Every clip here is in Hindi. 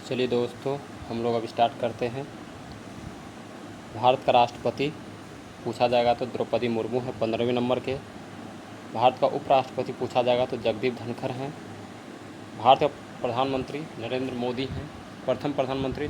चलिए दोस्तों, हम लोग अब स्टार्ट करते हैं। भारत का राष्ट्रपति पूछा जाएगा तो द्रौपदी मुर्मू है 15वें नंबर के। भारत का उपराष्ट्रपति पूछा जाएगा तो जगदीप धनखड़ हैं। भारत का प्रधानमंत्री नरेंद्र मोदी हैं। प्रथम प्रधानमंत्री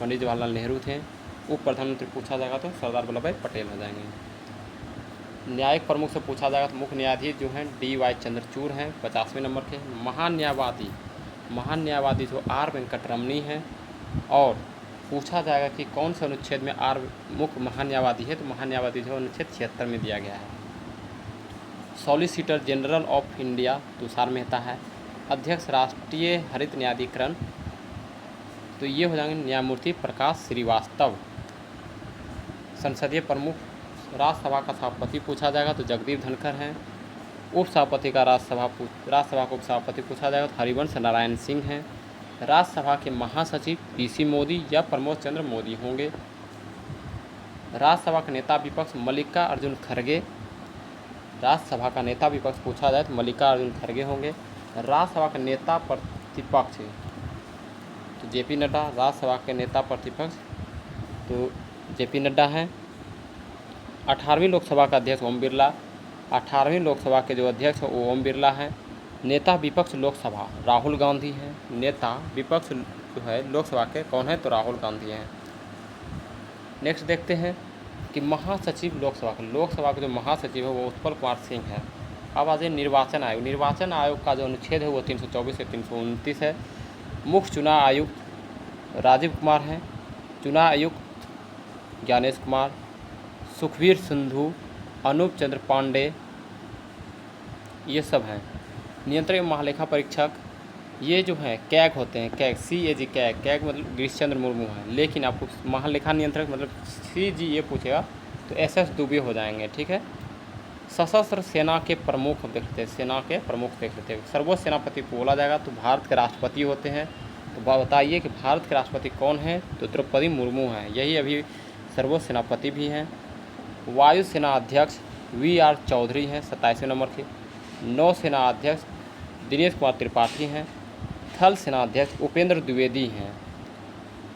पंडित जवाहरलाल नेहरू थे। उप प्रधानमंत्री पूछा जाएगा तो सरदार वल्लभ भाई पटेल हो जाएंगे। न्यायिक प्रमुख से पूछा जाएगा तो मुख्य न्यायाधीश जो हैं DY चंद्रचूड़ हैं 50वें नंबर के। महान न्यायवादी जो R वेंकटरमणी हैं। और पूछा जाएगा कि कौन से अनुच्छेद में R मुख्य महान न्यायवादी है, तो महान न्यायवादी जो अनुच्छेद 76 में दिया गया है। Solicitor general of India Tushar Mehta है। अध्यक्ष राष्ट्रीय हरित न्यायाधिकरण, तो ये हो जाएंगे न्यायमूर्ति प्रकाश श्रीवास्तव। संसदीय प्रमुख राज्यसभा का सभापति पूछा जाएगा तो जगदीप धनखड़ हैं। उपसभापति का राज्यसभा का उपसभापति पूछा जाएगा तो हरिवंश नारायण सिंह हैं। राज्यसभा के महासचिव PC मोदी या प्रमोद चंद्र मोदी होंगे। राज्यसभा का नेता विपक्ष मल्लिका अर्जुन खड़गे। राज्यसभा का नेता विपक्ष पूछा जाए तो मल्लिका अर्जुन खड़गे होंगे। राज्यसभा का नेता प्रतिपक्ष तो JP नड्डा। राज्यसभा के नेता प्रतिपक्ष तो JP नड्डा हैं। 18वीं लोकसभा का अध्यक्ष ओम बिरला। 18वीं लोकसभा के जो अध्यक्ष हैं वो ओम बिरला हैं। नेता विपक्ष लोकसभा राहुल गांधी हैं। नेता विपक्ष जो है लोकसभा के कौन है, तो राहुल गांधी हैं। नेक्स्ट देखते हैं कि महासचिव लोकसभा के जो महासचिव है वो उत्पल कुमार सिंह है। अब आ जाए निर्वाचन आयोग का जो अनुच्छेद है वो 324 से 329 है। मुख्य चुनाव आयुक्त राजीव कुमार हैं। चुनाव आयुक्त ज्ञानेश कुमार, सुखवीर सिंधु, अनूप चंद्र पांडे, ये सब हैं। नियंत्रक महालेखा परीक्षक ये जो हैं कैग होते हैं। CAG कैग मतलब गिरीश चंद्र मुर्मू हैं। लेकिन आपको महालेखा नियंत्रक मतलब CG ये पूछेगा तो SS दुबे हो जाएंगे, ठीक है। सशस्त्र सेना के प्रमुख देख लेते हैं। सर्वोच्च सेनापति को बोला जाएगा तो भारत के राष्ट्रपति होते हैं। तो बताइए कि भारत के राष्ट्रपति कौन है, तो द्रौपदी मुर्मू हैं। यही अभी सर्वोच्च सेनापति भी हैं। वायुसेना अध्यक्ष VR चौधरी हैं 27वें नंबर के। नौसेना अध्यक्ष दिनेश कुमार त्रिपाठी हैं। थल सेना अध्यक्ष उपेंद्र द्विवेदी हैं।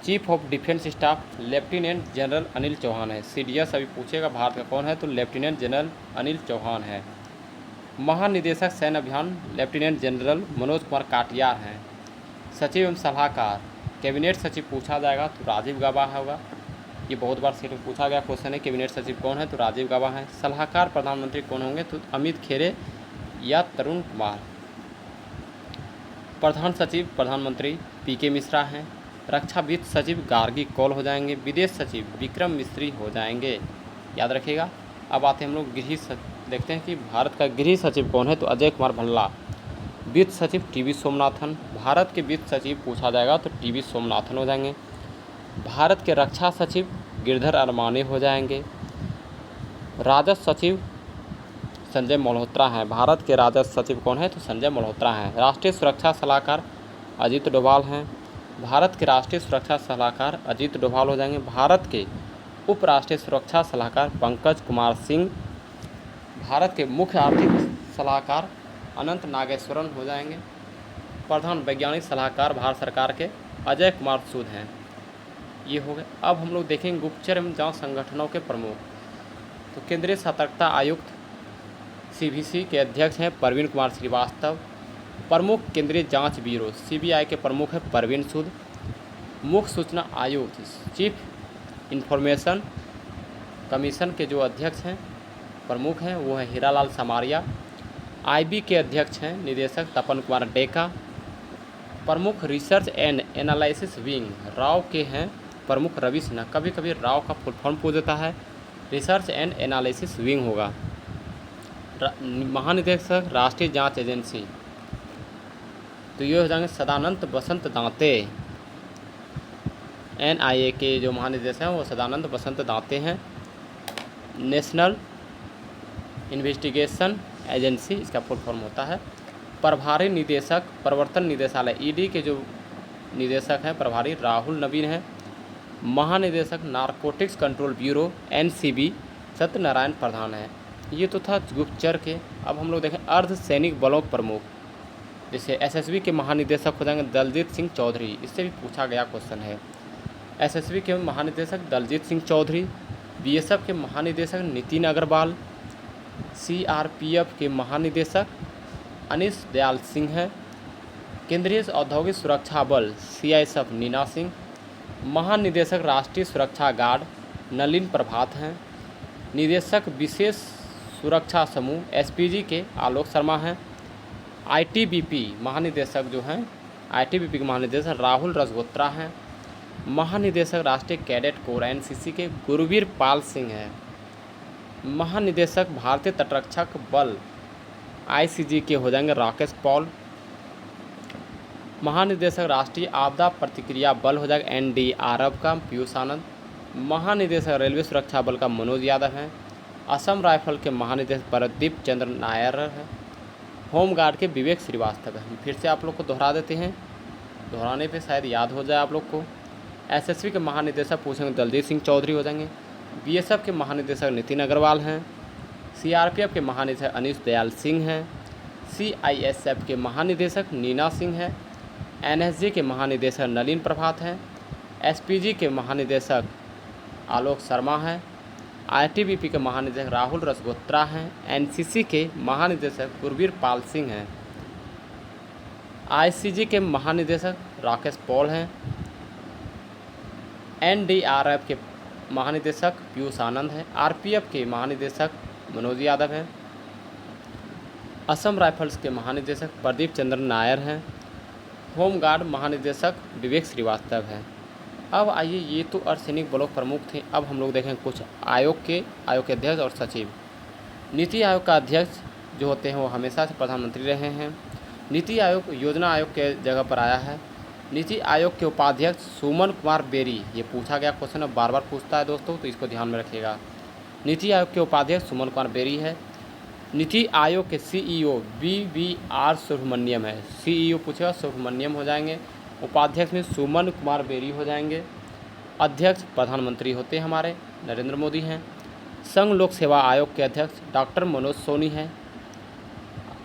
Chief of defence staff lieutenant general Anil Chauhan है। CDS अभी पूछेगा भारत का कौन है, तो लेफ्टिनेंट जनरल अनिल चौहान है। महानिदेशक सैन्य अभियान लेफ्टिनेंट जनरल मनोज कुमार काटियार हैं। सचिव एवं सलाहकार कैबिनेट सचिव पूछा जाएगा तो राजीव गौबा होगा। ये बहुत बार सेट में पूछा गया क्वेश्चन है, कैबिनेट सचिव कौन है, तो राजीव गौबा हैं। सलाहकार प्रधानमंत्री कौन होंगे, तो अमित खेरे या तरुण कुमार। प्रधान सचिव प्रधानमंत्री PK मिश्रा हैं। रक्षा वित्त सचिव गार्गी कौल हो जाएंगे। विदेश सचिव विक्रम मिस्री हो जाएंगे, याद रखिएगा। अब आते हैं हम लोग देखते हैं कि भारत का गृह सचिव कौन है, तो अजय कुमार भल्ला। वित्त सचिव TV सोमनाथन। भारत के वित्त सचिव पूछा जाएगा तो TV सोमनाथन हो जाएंगे। भारत के रक्षा सचिव गिरधर अरमाने हो जाएंगे। राजस्व सचिव संजय मल्होत्रा हैं। भारत के राजस्व सचिव कौन है, तो संजय मल्होत्रा हैं। राष्ट्रीय सुरक्षा सलाहकार अजीत डोभाल हैं। भारत के राष्ट्रीय सुरक्षा सलाहकार अजीत डोभाल हो जाएंगे। भारत के उपराष्ट्रीय सुरक्षा सलाहकार पंकज कुमार सिंह। भारत के मुख्य आर्थिक सलाहकार अनंत नागेश्वरन हो जाएंगे। प्रधान वैज्ञानिक सलाहकार भारत सरकार के अजय कुमार सूद हैं। ये हो गए। अब हम लोग देखेंगे गुप्तचर एवं जांच संगठनों के प्रमुख। तो केंद्रीय सतर्कता आयुक्त CVC के अध्यक्ष हैं परवीन कुमार श्रीवास्तव। प्रमुख केंद्रीय जांच ब्यूरो CBI के प्रमुख है परवीन सूद। मुख्य सूचना आयुक्त चीफ इंफॉर्मेशन कमीशन के जो अध्यक्ष हैं प्रमुख हैं वो है हीरालाल समारिया। IB के अध्यक्ष हैं निदेशक तपन कुमार डेका। प्रमुख research and analysis wing Rao के हैं प्रमुख रवि सिन्हा। कभी कभी राव का फुल फॉर्म पूछ देता है, रिसर्च एंड एनालिसिस विंग होगा। महानिदेशक राष्ट्रीय जांच एजेंसी तो ये हो जाएंगे सदानंद बसंत दांते। NIA के जो महानिदेशक हैं वो सदानंद बसंत दांते हैं। नेशनल इन्वेस्टिगेशन एजेंसी इसका फुल फॉर्म होता है। प्रभारी निदेशक प्रवर्तन निदेशालय ED के जो निदेशक हैं प्रभारी राहुल नवीन हैं। महानिदेशक narcotics control bureau NCB Satyanarayana Pradhan है। ये तो था गुप्तचर के। अब हम लोग देखें अर्धसैनिक बलों प्रमुख। जैसे एसएसबी के महानिदेशक हो जाएंगे दलजीत सिंह चौधरी, इससे भी पूछा गया क्वेश्चन है। एसएसबी के महानिदेशक दलजीत सिंह चौधरी, बीएसएफ के महानिदेशक नितिन अग्रवाल, सीआरपीएफ के महानिदेशक अनीश दयाल सिंह हैं, केंद्रीय औद्योगिक सुरक्षा बल सीआईएसएफ नीना सिंह, महानिदेशक राष्ट्रीय सुरक्षा गार्ड नलिन प्रभात हैं, निदेशक विशेष सुरक्षा समूह एसपीजी के आलोक शर्मा हैं, आईटीबीपी महानिदेशक जो हैं आईटीबीपी के महानिदेशक राहुल रजगोत्रा हैं, महानिदेशक राष्ट्रीय कैडेट कोर एनसीसी के गुरवीर पाल सिंह हैं, महानिदेशक भारतीय तटरक्षक बल आईसीजी के हो जाएंगे राकेश पॉल, महानिदेशक राष्ट्रीय आपदा प्रतिक्रिया बल हो जाएगा एनडीआरएफ का पीयूष आनंद, महानिदेशक रेलवे सुरक्षा बल का मनोज यादव हैं, असम राइफल के महानिदेशक प्रदीप चंद्र नायर है, होमगार्ड के विवेक श्रीवास्तव है। फिर से आप लोग को दोहरा देते हैं, दोहराने पे शायद याद हो जाए आप लोग को। एसएसबी के महानिदेशक पूछेंगे दलजीत सिंह चौधरी हो जाएंगे, बीएसएफ के महानिदेशक नितिन अग्रवाल हैं, सीआरपीएफ के महानिदेशक अनीश दयाल सिंह हैं, सीआईएसएफ के महानिदेशक नीना सिंह हैं, एनएसजी के महानिदेशक नलिन प्रभात हैं, एसपीजी के महानिदेशक आलोक शर्मा हैं, आईटीबीपी के महानिदेशक राहुल रजगोत्रा हैं, एनसीसी के महानिदेशक गुरवीर पाल सिंह हैं, आईसीजी के महानिदेशक राकेश पॉल हैं, एनडीआरएफ के महानिदेशक पीयूष आनंद हैं, आरपीएफ के महानिदेशक मनोज यादव हैं, असम राइफल्स के महानिदेशक प्रदीप चंद्र नायर हैं, होमगार्ड महानिदेशक विवेक श्रीवास्तव हैं। अब आइए, ये तो अर्धसैनिक बलों प्रमुख थे। अब हम लोग देखें कुछ आयोग के अध्यक्ष और सचिव। नीति आयोग का अध्यक्ष जो होते हैं वो हमेशा से प्रधानमंत्री रहे हैं। नीति आयोग योजना आयोग के जगह पर आया है। नीति आयोग के उपाध्यक्ष सुमन कुमार बेरी, ये पूछा गया क्वेश्चन, अब बार बार पूछता है दोस्तों, तो इसको ध्यान में रखिएगा। नीति आयोग के उपाध्यक्ष सुमन कुमार बेरी है। नीति आयोग के सीईओ वीवीआर सुब्रमण्यम है। सीईओ पूछेगा सुब्रमण्यम हो जाएंगे, उपाध्यक्ष में सुमन कुमार बेरी हो जाएंगे। अध्यक्ष प्रधानमंत्री होते हैं हमारे नरेंद्र मोदी हैं। संघ लोक सेवा आयोग के अध्यक्ष डॉक्टर मनोज सोनी हैं।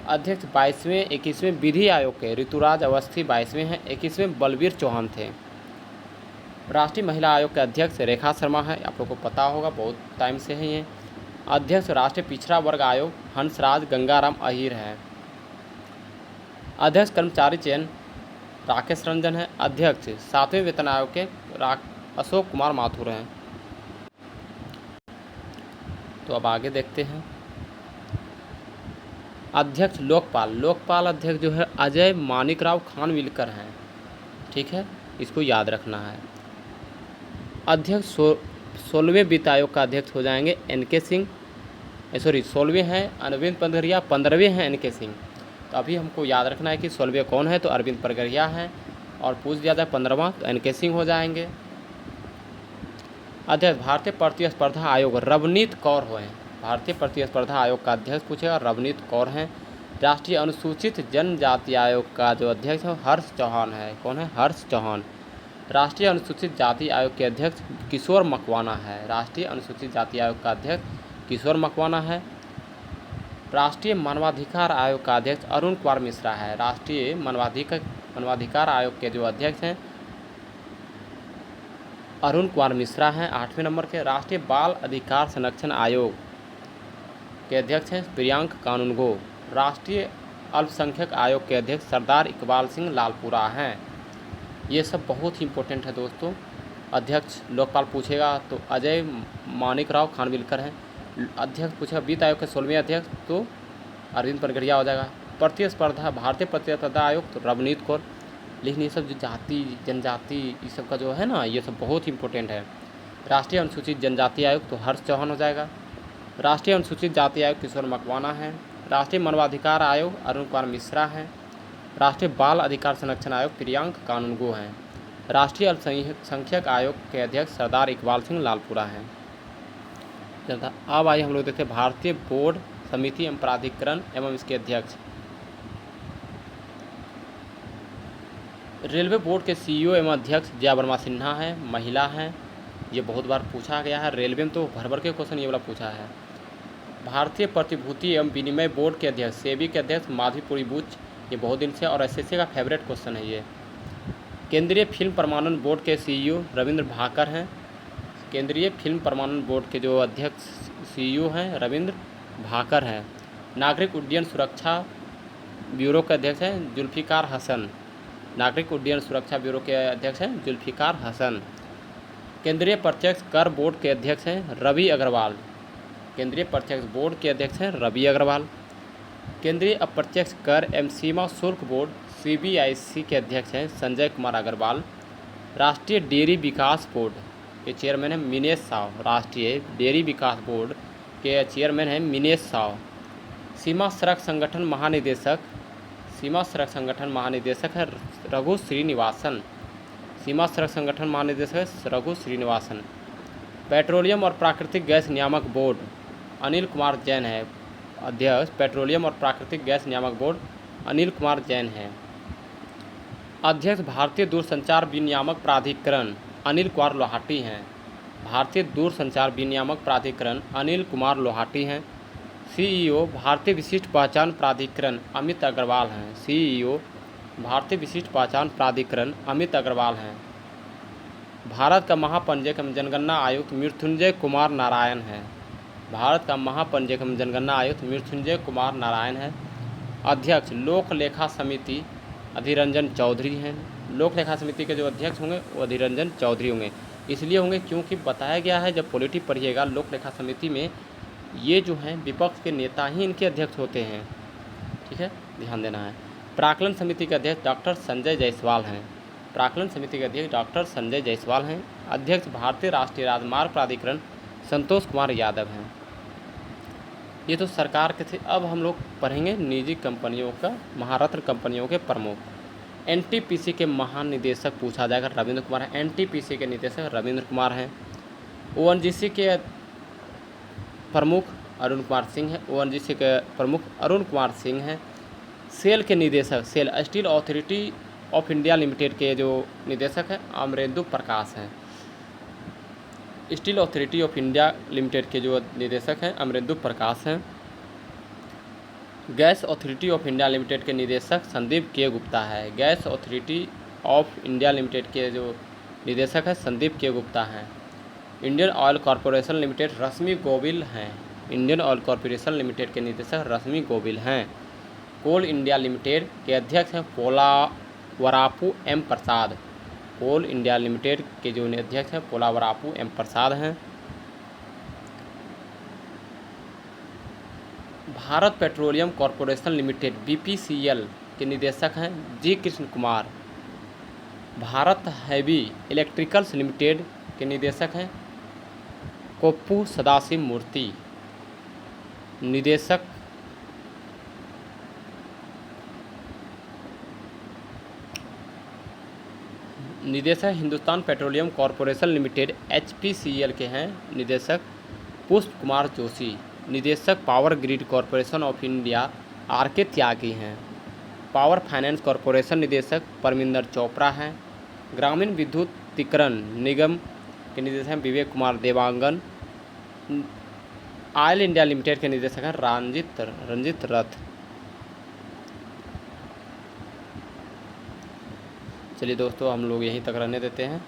अध्यक्ष 21वें विधि आयोग के ऋतुराज अवस्थी 22वें हैं। 21वें बलवीर चौहान थे। राष्ट्रीय महिला आयोग के अध्यक्ष रेखा शर्मा है, आप लोग को पता होगा, बहुत टाइम से है ये। अध्यक्ष राष्ट्रीय पिछड़ा वर्ग आयोग हंसराज गंगाराम अहीर हैं। अध्यक्ष कर्मचारी चयन राकेश रंजन है। अध्यक्ष 7वें वेतन आयोग के अशोक कुमार माथुर हैं। तो अब आगे देखते हैं। अध्यक्ष लोकपाल अध्यक्ष जो है अजय मानिकराव खानविलकर हैं, ठीक है, इसको याद रखना है। अध्यक्ष 16वें वित्त आयोग का अध्यक्ष हो जाएंगे एनके सिंह, 16वें हैं अरविंद पगरिया, 15वें हैं एनके सिंह। तो अभी हमको याद रखना है कि 16वें कौन है, तो अरविंद पगरिया हैं, और पूछ दिया जाए 15वां तो एनके सिंह हो जाएंगे। अध्यक्ष भारतीय प्रतिस्पर्धा आयोग रवनीत कौर हैं। भारतीय प्रतिस्पर्धा आयोग का अध्यक्ष पूछेगा, रवनीत कौर हैं। राष्ट्रीय अनुसूचित जनजाति आयोग का जो अध्यक्ष है हर्ष चौहान है। कौन है? हर्ष चौहान। राष्ट्रीय अनुसूचित जाति आयोग के अध्यक्ष किशोर मकवाना है। राष्ट्रीय अनुसूचित जाति आयोग का अध्यक्ष किशोर मकवाना है। राष्ट्रीय मानवाधिकार आयोग का अध्यक्ष अरुण कुमार मिश्रा है। राष्ट्रीय मानवाधिकार आयोग के जो अध्यक्ष हैं अरुण कुमार मिश्रा हैं। 8वें नंबर के राष्ट्रीय बाल अधिकार संरक्षण आयोग के अध्यक्ष हैं प्रियांक कानूनगो। राष्ट्रीय अल्पसंख्यक आयोग के अध्यक्ष सरदार इकबाल सिंह लालपुरा हैं। ये सब बहुत ही इंपॉर्टेंट है दोस्तों। अध्यक्ष लोकपाल पूछेगा तो अजय मानिकराव खानविलकर हैं। अध्यक्ष पूछेगा वित्त आयोग के 16वें अध्यक्ष तो अरविंद पगरिया हो जाएगा। भारतीय प्रतिस्पर्धा आयोग तो रवनीत कौर। लेकिन ये सब जो जाति जनजाति ये सब का जो है ना, ये सब बहुत इंपॉर्टेंट है। राष्ट्रीय अनुसूचित जनजाति आयोग तो हर्ष चौहान हो जाएगा। राष्ट्रीय अनुसूचित जाति आयोग किशोर मकवाना है। राष्ट्रीय मानवाधिकार आयोग अरुण कुमार मिश्रा हैं। राष्ट्रीय बाल अधिकार संरक्षण आयोग प्रियांक कानूनगो हैं। राष्ट्रीय अल्पसंख्यक आयोग के अध्यक्ष सरदार इकबाल सिंह लालपुरा हैं। अब आइए हम लोग देखते हैं भारतीय बोर्ड समिति एवं प्राधिकरण एवं इसके अध्यक्ष। रेलवे बोर्ड के सीईओ एवं अध्यक्ष जया वर्मा सिन्हा हैं, महिला हैं। ये बहुत बार पूछा गया है, रेलवे में तो भर के क्वेश्चन ये वाला पूछा है। भारतीय प्रतिभूति एवं विनिमय बोर्ड के अध्यक्ष सेबी के अध्यक्ष माधवीपुरी बुच ये बहुत दिन से और एसएससी का फेवरेट क्वेश्चन है ये। केंद्रीय फिल्म प्रमाणन बोर्ड के सीईओ रविंद्र भाकर हैं। केंद्रीय फिल्म प्रमाणन बोर्ड के जो अध्यक्ष सीईओ हैं रविंद्र भाकर हैं। नागरिक उड्डयन सुरक्षा ब्यूरो के अध्यक्ष हैं जुल्फ़िकार हसन। नागरिक उड्डयन सुरक्षा ब्यूरो के अध्यक्ष हैं जुल्फ़िकार हसन। केंद्रीय प्रत्यक्ष कर बोर्ड के अध्यक्ष हैं रवि अग्रवाल। केंद्रीय प्रत्यक्ष बोर्ड के अध्यक्ष हैं रवि अग्रवाल। केंद्रीय अप्रत्यक्ष कर एवं सीमा शुल्क बोर्ड सीबीआईसी के अध्यक्ष हैं संजय कुमार अग्रवाल। राष्ट्रीय डेयरी विकास बोर्ड के चेयरमैन हैं मिनेश साव। राष्ट्रीय डेयरी विकास बोर्ड के चेयरमैन हैं मिनेश साव। सीमा सड़क संगठन महानिदेशक है रघु श्रीनिवासन। सीमा सड़क संगठन महानिदेशक है रघु श्रीनिवासन। पेट्रोलियम और प्राकृतिक गैस नियामक बोर्ड अनिल कुमार जैन है अध्यक्ष। पेट्रोलियम और प्राकृतिक गैस नियामक बोर्ड अनिल कुमार जैन है। अध्यक्ष भारतीय दूरसंचार विनियामक प्राधिकरण अनिल कुमार लोहाटी हैं। भारतीय दूरसंचार विनियामक प्राधिकरण अनिल कुमार लोहाटी हैं। सीईओ भारतीय विशिष्ट पहचान प्राधिकरण अमित अग्रवाल हैं। सीईओ भारतीय विशिष्ट पहचान प्राधिकरण अमित अग्रवाल हैं। भारत का महापंजीयक एवं जनगणना आयुक्त मृत्युंजय कुमार नारायण हैं। भारत का महापंजीयक एवं जनगणना आयुक्त मृत्युंजय कुमार नारायण है। अध्यक्ष लोक लेखा समिति अधीररंजन चौधरी हैं। लोक लेखा समिति के जो अध्यक्ष होंगे वो अधीररंजन चौधरी होंगे। इसलिए होंगे क्योंकि बताया गया है जब पॉलिटी पढ़िएगा लोक लेखा समिति में ये जो हैं विपक्ष के नेता ही इनके अध्यक्ष होते हैं। ठीक है, ध्यान देना है। प्राक्कलन समिति के अध्यक्ष डॉक्टर संजय जायसवाल हैं। प्राक्कलन समिति के अध्यक्ष डॉक्टर संजय जायसवाल हैं। अध्यक्ष भारतीय राष्ट्रीय राजमार्ग प्राधिकरण संतोष कुमार यादव हैं। ये तो सरकार के थे। अब हम लोग पढ़ेंगे निजी कंपनियों का महारत्न कंपनियों के प्रमुख। एनटीपीसी के महानिदेशक पूछा जाएगा रविंद्र कुमार हैं। एनटीपीसी के निदेशक रविंद्र कुमार हैं। ओएनजीसी के प्रमुख अरुण कुमार सिंह है। ओएनजीसी के प्रमुख अरुण कुमार सिंह हैं। सेल के निदेशक SAIL steel authority of India limited के जो निदेशक हैं अमरेंदु प्रकाश हैं। Steel authority of India limited के जो निदेशक हैं अमरेंदु प्रकाश हैं। Gas authority of India limited के निदेशक संदीप के गुप्ता है। Gas authority of India limited के जो निदेशक है संदीप के गुप्ता हैं। Indian oil corporation limited Rashmi Govil हैं। इंडियन ऑयल कॉरपोरेशन लिमिटेड के निदेशक रश्मि गोविल हैं। कोल इंडिया लिमिटेड के अध्यक्ष हैं Polavarapu M Prasad. Coal India limited के जो अध्यक्ष हैं पोलावरापू एम प्रसाद हैं। Bharat Petroleum Corporation Limited BPCL के निदेशक हैं G Krishna Kumar. Bharat Heavy Electricals Limited के निदेशक हैं कोप्पू सदाशिव मूर्ति। निदेशक Hindustan Petroleum Corporation Limited HPCL के हैं निदेशक पुष्प कुमार जोशी। निदेशक Power Grid Corporation of India RK Tyagi हैं। पावर फाइनेंस कॉरपोरेशन निदेशक परमिंदर चोपड़ा हैं। ग्रामीण विद्युतीकरण निगम के निदेशक हैं Vivek Kumar Dewangan. Oil India limited के निदेशक हैं रंजित रथ। चलिए दोस्तों हम लोग यहीं तक रहने देते हैं।